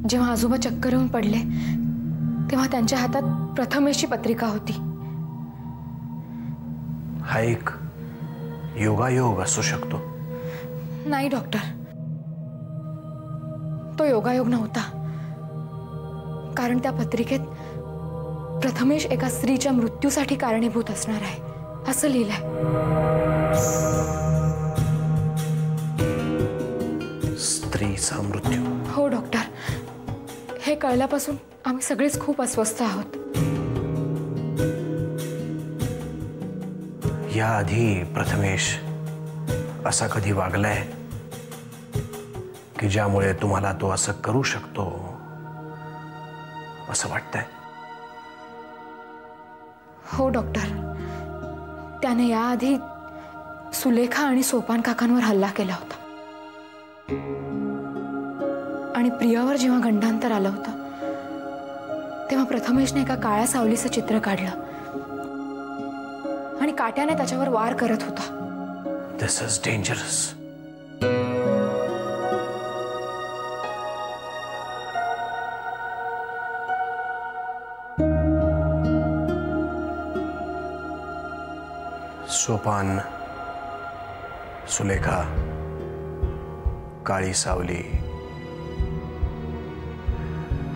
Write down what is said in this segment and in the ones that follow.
जेव्हा आजोबा चक्कर येऊन पडले तेव्हा त्यांच्या हातात प्रथमेशची पत्रिका होती. हा एक योगायोग असू शकतो. नाही डॉक्टर, तो योगायोग नव्हता. कारण त्या पत्रिकेत प्रथमेश एका स्त्रीच्या मृत्यूसाठी कारणीभूत असणार आहे असं लिहिलंय. स्त्रीचा मृत्यू? हो डॉक्टर, हे कळल्यापासून आम्ही सगळेच खूप अस्वस्थ आहोत. याआधी प्रथमेश असा कधी वागलाय की ज्यामुळे तुम्हाला तो असं करू शकतो असं वाटतंय? हो डॉक्टर, त्याने याआधी सुलेखा आणि सोपान काकांवर हल्ला केला होता आणि प्रियावर जेव्हा गंडांतर आलं होतं तेव्हा प्रथमेशने एका काळ्या सावलीचं चित्र काढलं आणि काट्याने त्याच्यावर वार करत होता. दिस इज डेंजरस. सोपान, सुलेखा, काळी सावली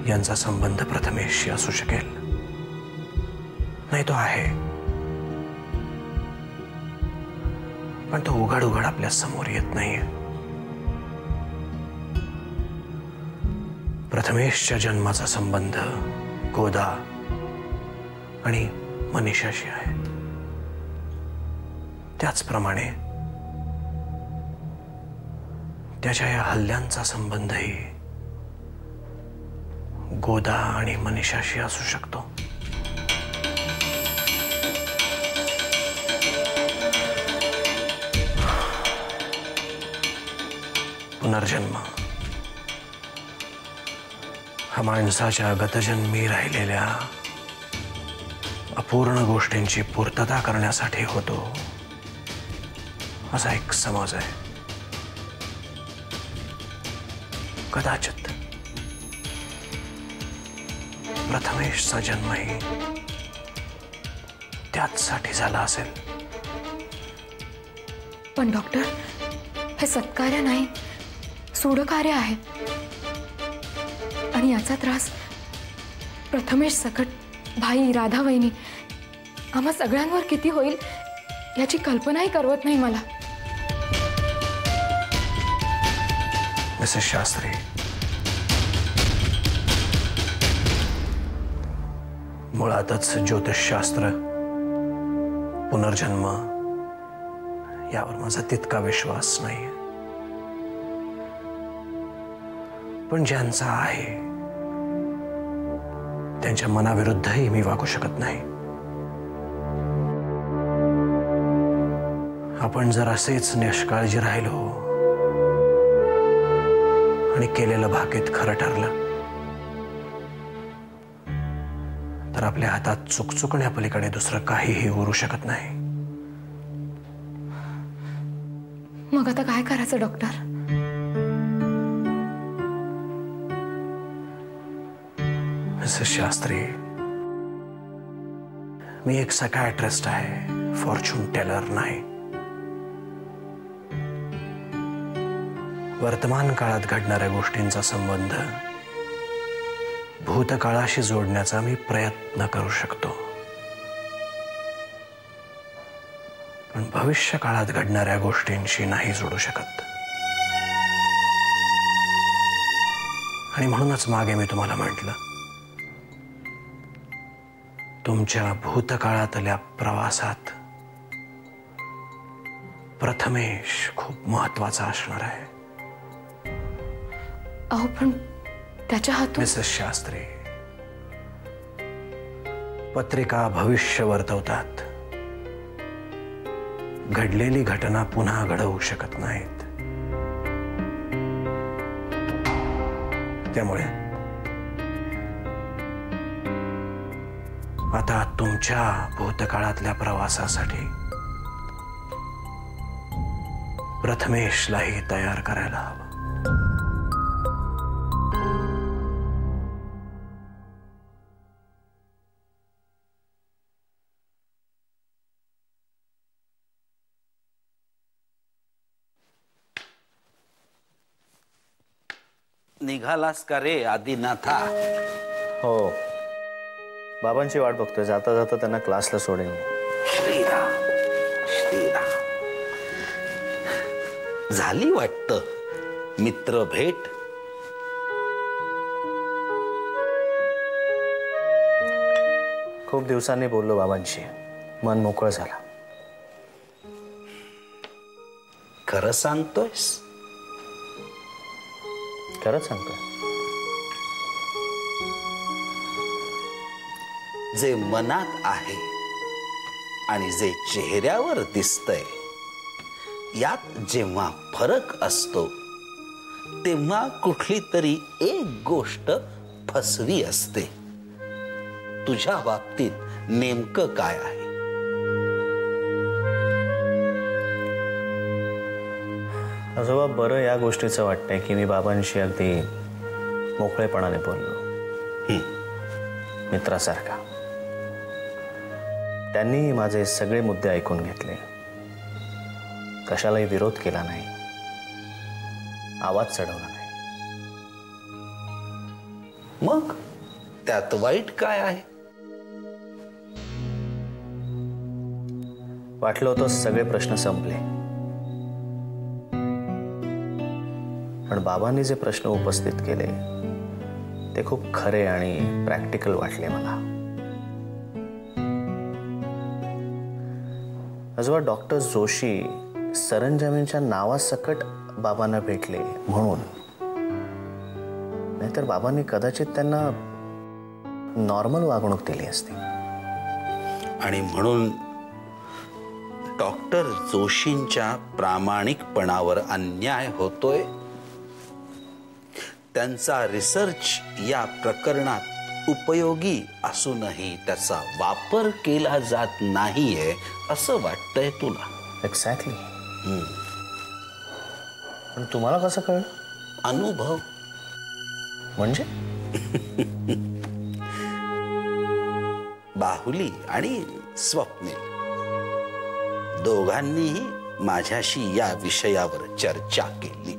यांचा संबंध प्रथमेशशी असू शकेल. नाही, तो आहे, पण तो उघड उघड आपल्या समोर येत नाहीये. प्रथमेशच्या जन्माचा संबंध गोदा आणि मनीषाशी आहे. त्याचप्रमाणे त्याच्या या हल्ल्यांचा संबंधही गोदा आणि मनीषाशी असू शकतो. पुनर्जन्म हा माणसाच्या गतजन्मी राहिलेल्या अपूर्ण गोष्टींची पूर्तता करण्यासाठी होतो असा एक समज आहे. कदाचित प्रथमेशचा जन्मही त्याचसाठी झाला असेल. पण डॉक्टर, हे सत्कार्य नाही, सूडकार्य आहे आणि याचा त्रास प्रथमेश सकट भाई, राधा वहिनी आम्हा सगळ्यांवर किती होईल याची कल्पनाही करवत नाही मला. मिसेस शास्त्री, मुळातच ज्योतिषशास्त्र, पुनर्जन्म यावर माझा तितका विश्वास नाही. पण ज्यांचा आहे त्यांच्या मनाविरुद्धही मी वागू शकत नाही. आपण जर असेच निष्काळजी राहिलो आणि केलेलं भाकीत खरं ठरलं तर आपल्या हातात चुकचुकण्यापलीकडे दुसरं काहीही उरू शकत नाही. मग आता काय करायचं डॉक्टर? मिसेस शास्त्री, मी एक सायकायट्रिस्ट आहे, फॉर्च्यून टेलर नाही. वर्तमान काळात घडणाऱ्या गोष्टींचा संबंध भूतकाळाशी जोडण्याचा मी प्रयत्न करू शकतो, पण भविष्य काळात घडणाऱ्या गोष्टींशी नाही जोडू शकत. आणि म्हणूनच मागे मी तुम्हाला म्हटलं, तुमच्या भूतकाळातल्या प्रवासात प्रथमेश खूप महत्वाचा असणार आहे. अहो, पण त्याच्या हातून... मिसेस शास्त्री, पत्रिका भविष्य वर्तवतात. घडलेली घटना पुन्हा घडवू शकत नाहीत. त्यामुळे आता तुमच्या भूतकाळातल्या प्रवासासाठी प्रथमेशलाही तयार करायला हवं. निघालास का रे आदिनाथा? हो, बाबांची वाट बघतोय. जाता जाता त्यांना क्लासला सोडेन. श्रीराम श्रीराम. झाली वाटतं मित्र भेट. खूप दिवसांनी बोललो बाबांशी. मन मोकळं झालं. खरं सांगतोयस? खरंच सांगतोय. जे मनात आहे आणि जे चेहऱ्यावर दिसतंय यात जेव्हा फरक असतो तेव्हा कुठली तरी एक गोष्ट फसवी असते. तुझ्या बाबतीत नेमकं काय आहे? आजोबा, बरं या गोष्टीचं वाटतंय की मी बाबांशी अगदी मोकळेपणाने बोललो, मित्रासारखा. त्यांनी माझे सगळे मुद्दे ऐकून घेतले. कशालाही विरोध केला नाही, आवाज चढवला नाही. मग त्यात वाईट काय आहे? वाटलं होतं सगळे प्रश्न संपले, पण बाबांनी जे प्रश्न उपस्थित केले ते खूप खरे आणि प्रॅक्टिकल वाटले मला. आजोबा, डॉक्टर जोशी सरंजामींच्या नावासकट बाबांना भेटले म्हणून, नाहीतर बाबांनी कदाचित त्यांना नॉर्मल वागणूक दिली असती. आणि म्हणून डॉक्टर जोशींच्या प्रामाणिकपणावर अन्याय होतोय. त्यांचा रिसर्च या प्रकरणात उपयोगी असूनही त्याचा वापर केला जात नाहीये असं वाटतंय तुला? एक्झॅक्टली. पण तुम्हाला कसं कळलं? अनुभव. म्हणजे? बाहुली आणि स्वप्नील दोघांनीही माझ्याशी या विषयावर चर्चा केली.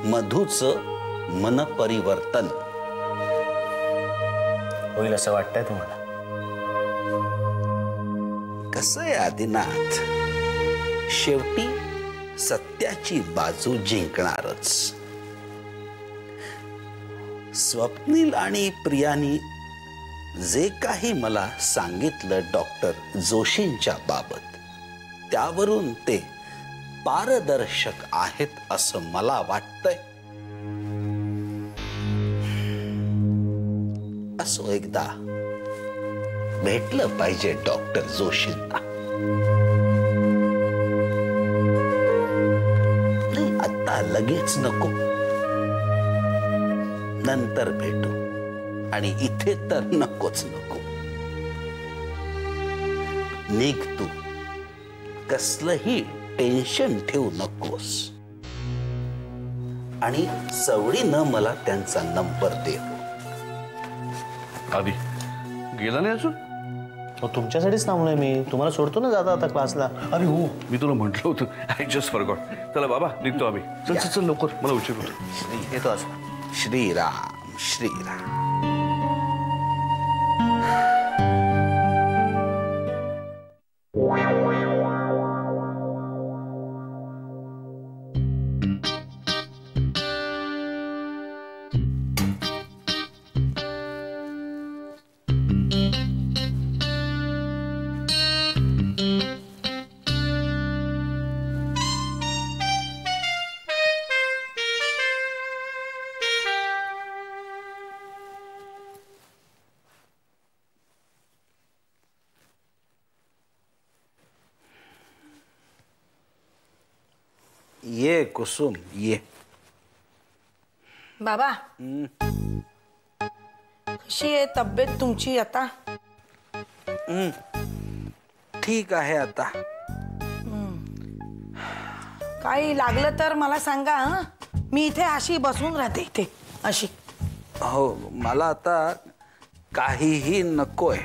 मधूचं मनपरिवर्तन होईल असं वाटतंय तुम्हाला? कसं आहे आदिनाथ, शेवटी सत्याची बाजू जिंकणारच. स्वप्नील आणि प्रियानी जे काही मला सांगितलं डॉक्टर जोशींच्या बाबत, त्यावरून ते पारदर्शक आहेत असं मला वाटतंय. असो एकदा भेटलं पाहिजे डॉक्टर जोशींना. आता लगेच नको, नंतर भेटू. आणि इथे तर नकोच नको. निघ तू, कसलंही टेन्शन ठेवू नकोस. आणि सवडीनं मला त्यांचा नंबर दे. आधी गेला नाही अजून? तुमच्यासाठीच थांबलोय मी. तुम्हाला सोडतो ना जाता आता क्लासला. अरे हो, मी तुला म्हटलं होतं. I just forgot. चला बाबा, निघतो आम्ही. चल चल चल लवकर, मला उशीर होतो. येतो आज. श्रीराम श्रीराम. ये कुसुम ये. बाबा, कशी आहे तब्येत तुमची आता? ठीक आहे आता. काही लागलं तर मला सांगा. हं? मी इथे अशी बसून राहते इथे अशी. हो, मला आता काहीही नकोय.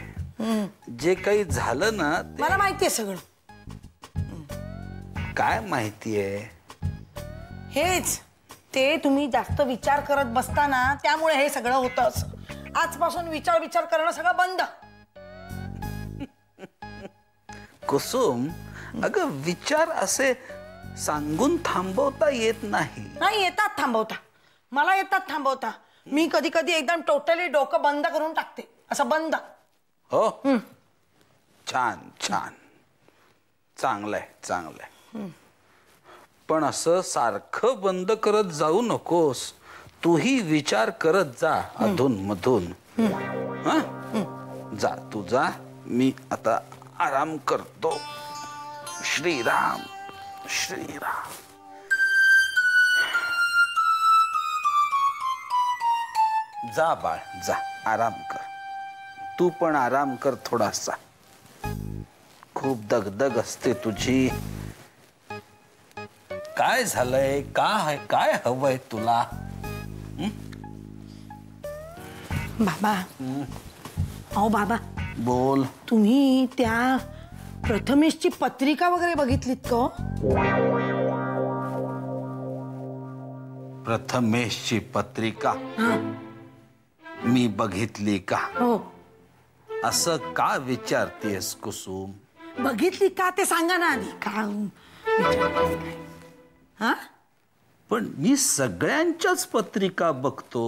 जे काही झालं ना मला माहितीये सगळं. काय माहितीये? हेच ते तुम्ही जास्त विचार करत बसताना त्यामुळे हे सगळं होतं असं. आजपासून विचार करणं सगळं बंद. कुसुम, अगं विचार असे सांगून थांबवता येत नाही. नाही, येतात थांबवता. मला येतात थांबवता. मी कधी कधी एकदम टोटली डोकं बंद करून टाकते, असं बंद. हो, छान छान, चांगलंय चांगलंय. पण असं सारखं बंद करत जाऊ नकोस. तूही विचार करत जा अधून मधून. जा तू जा, मी आता आराम करतो. श्रीराम श्रीराम. जा बाळ, जा आराम कर. तू पण आराम कर थोडासा. खूप दगदग असते तुझी. काय झालंय? काय हवंय तुला? बाबा, अहो बाबा, बोल. तुम्ही त्या प्रथमेशची पत्रिका वगैरे बघितलीत का? प्रथमेशची पत्रिका मी बघितली का? हो. असं का विचारतेस कुसुम? बघितली का ते सांगा ना आधी. का विचारतेस काय? हा? पण मी सगळ्यांच्याच पत्रिका बघतो.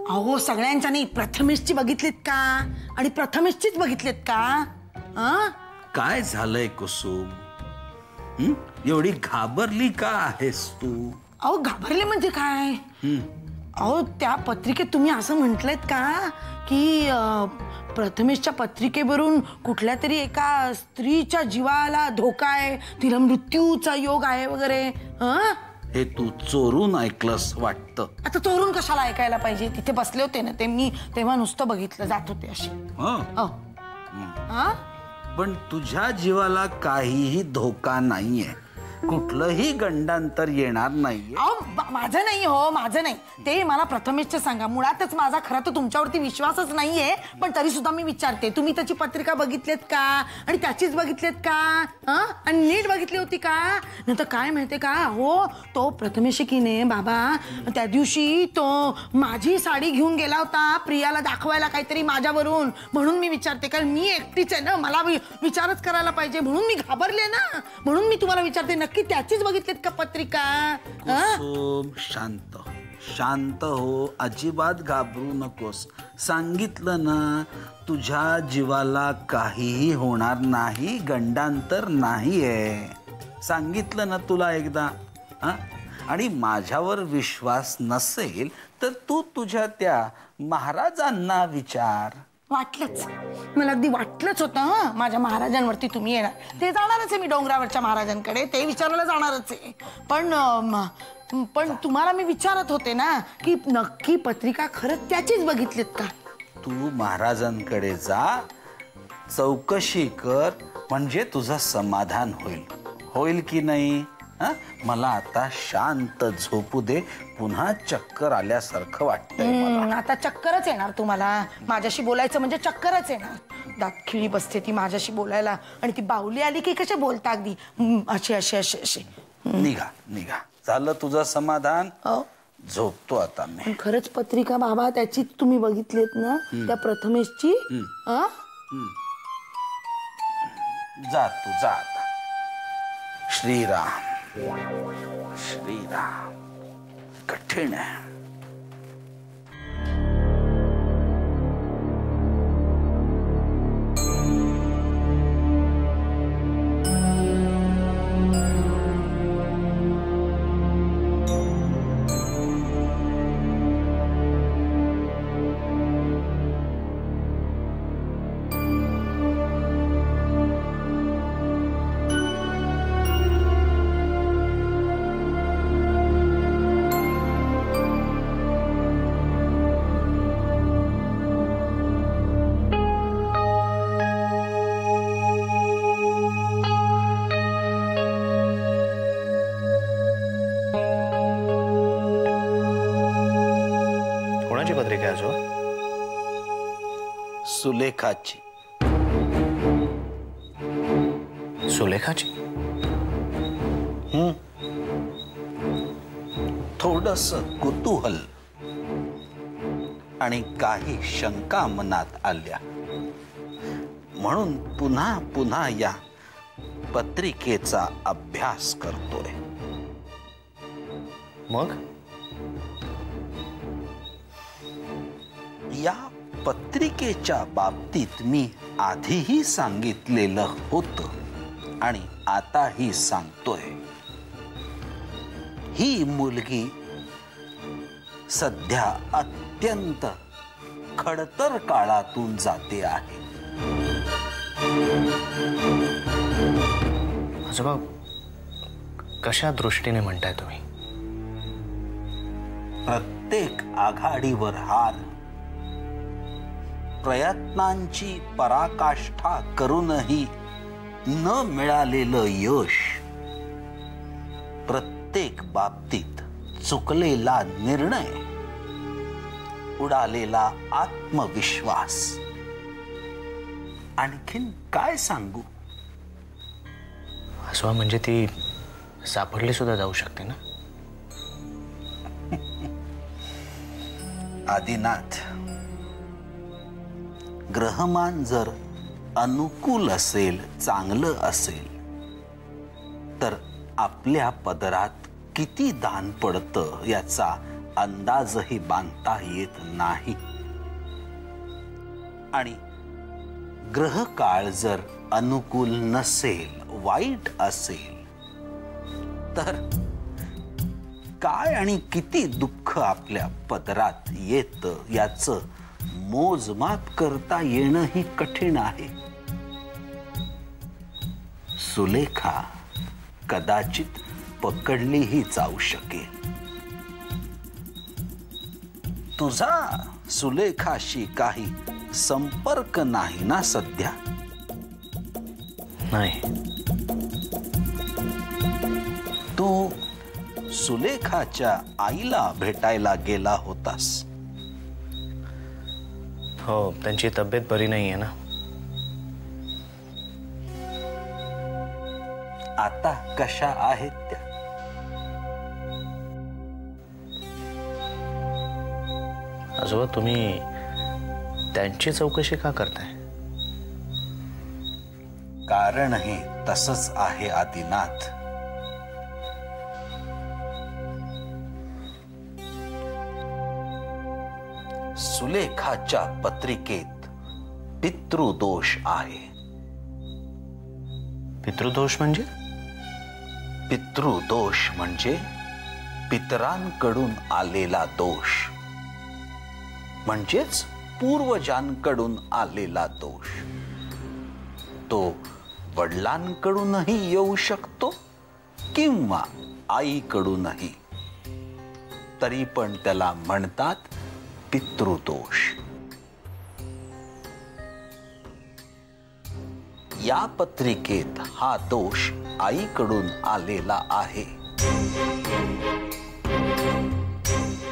अहो सगळ्यांच्या नाही, प्रथमेशची बघितलीत का? आणि प्रथमेशचीच बघितलीत का? हा? काय झालंय कुसुम? एवढी घाबरली का आहेस तू? अहो घाबरले म्हणजे काय? अहो त्या पत्रिकेत तुम्ही असं म्हटलंत का की प्रथमेशच्या पत्रिकेवरून कुठल्या तरी एका स्त्रीच्या जीवाला धोका आहे, तिला मृत्यूचा योग आहे वगैरे. हे तू चोरून ऐकलंस वाटतं. आता चोरून कशाला ऐकायला पाहिजे? तिथे बसले होते ना ते, मी तेव्हा नुसतं बघितलं, जात होते असे. पण तुझ्या जीवाला काहीही धोका नाहीये. कुठलंही गंडांतर येणार नाहीये. माझं नाही हो, माझं नाही. ते मला प्रथमेशचं सांगा. मुळातच माझा खरं तर तुमच्यावरती विश्वासच नाहीये, पण तरी सुद्धा मी विचारते, तुम्ही त्याची पत्रिका बघितलीत का? आणि त्याचीच बघितलीत का? आणि नीट बघितली होती का? नंतर काय माहितीये का, हो तो प्रथमेश की नाही बाबा, त्या दिवशी तो माझी साडी घेऊन गेला होता प्रियाला दाखवायला काहीतरी माझ्यावरून. म्हणून मी विचारते, कारण मी एकटीच आहे ना, मला विचारच करायला पाहिजे, म्हणून मी घाबरले ना. म्हणून मी तुम्हाला विचारते, नक्की त्याचीच बघितलीत का पत्रिका? कुसुम, शांत शांत हो. अजिबात घाबरू नकोस. सांगितलं ना, तुझ्या जीवाला काहीही होणार नाही, गंडांतर नाहीये. सांगितलं ना तुला एकदा. आणि माझ्यावर विश्वास नसेल तर तू तुझ्या त्या महाराजांना विचार. वाटलंच, मला अगदी वाटलंच होतं माझ्या महाराजांवरती तुम्ही येणार. ते जाणारच आहे मी डोंगरावरच्या महाराजांकडे, ते विचारायला जाणारच आहे. पण तुम्हाला मी विचारत होते ना की नक्की पत्रिका खरंच त्याचीच बघितलीत का? तू महाराजांकडे जा, चौकशी कर, म्हणजे तुझं समाधान होईल की नाही? मला आता शांत झोपू दे. पुन्हा चक्कर आल्यासारखं वाटतंय. आता चक्करच येणार तुम्हाला. माझ्याशी बोलायचं म्हणजे चक्करच येणार. दातखिळी बसते ती माझ्याशी बोलायला, आणि ती बाहुली आली की कशा बोलता अगदी अशी अशी अशी अशी. निघा. झालं तुझं समाधान? झोपतो आता मी. पण खरंच पत्रिका बाबा त्याचीच तुम्ही बघितलीत ना, त्या प्रथमेशची? जा तू जा आता. श्रीराम श्रीराम. कठीण आहे. पत्रिका जो सुलेखाची. सुलेखाची? थोडस कुतूहल आणि काही शंका मनात आल्या, म्हणून पुन्हा पुन्हा या पत्रिकेचा अभ्यास करतोय. मग या पत्रिकेच्या बाबतीत मी आधीही सांगितलेलं होतं आणि आताही सांगतोय. ही मुलगी सध्या अत्यंत खडतर काळातून जाते आहे. आजोबा, कशा दृष्टीने म्हणताय तुम्ही? प्रत्येक आघाडीवर हार, प्रयत्नांची पराकाष्ठा करूनही न मिळालेलं यश, प्रत्येक बाबतीत चुकलेला निर्णय, उडालेला आत्मविश्वास. आणखीन काय सांगू? आजोबा, म्हणजे ती सापडली सुद्धा जाऊ शकते ना? आदिनाथ, ग्रहमान जर अनुकूल असेल, चांगलं असेल, तर आपल्या पदरात किती दान पडतं याचा अंदाजही बांधता येत नाही. आणि ग्रहकाळ जर अनुकूल नसेल, वाईट असेल, तर काय आणि किती दुःख आपल्या पदरात येतं याचं मोजमाप करता येणंही कठीण आहे. सुलेखा कदाचित पकडलीही जाऊ शकेल. तुझा सुलेखाशी काही संपर्क नाही ना सध्या? नाही. तू सुलेखाच्या आईला भेटायला गेला होतास. हो, त्यांची तब्येत बरी नाहीये ना. आता कशा आहेत त्या? आजोबा, तुम्ही त्यांची चौकशी का करताय? कारण हे तसंच आहे आदिनाथ. सुलेखाच्या पत्रिकेत पितृदोष आहे. पितृदोष म्हणजे? पितृदोष म्हणजे पितरांकडून आलेला दोष, म्हणजेच पूर्वजांकडून आलेला दोष. तो वडिलांकडूनही येऊ शकतो किंवा आईकडूनही. तरी पण त्याला म्हणतात पितृदोष. या पत्रिकेत हा दोष आईकडून आलेला आहे.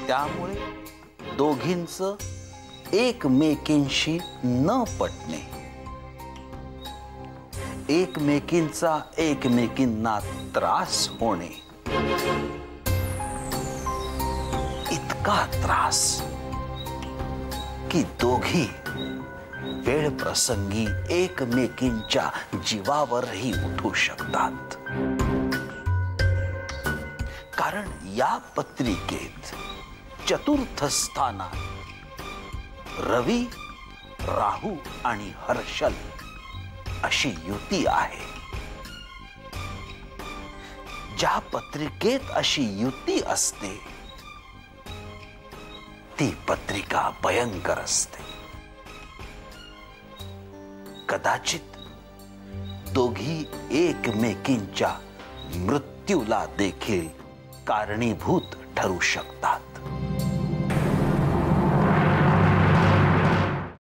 त्यामुळे दोघींचं एकमेकींशी न पटणे, एकमेकींचा एकमेकींना त्रास होणे, इतका त्रास की दोघी वेळ प्रसंगी एकमेकींच्या जीवावरही उठू शकतात. कारण या पत्रिकेत चतुर्थ स्थानात रवी, राहू आणि हर्षल अशी युती आहे. ज्या पत्रिकेत अशी युती असते ती पत्रिका भयंकर असते. कदाचित दोघी एकमेकींच्या मृत्यूला देखील कारणीभूत ठरू शकतात.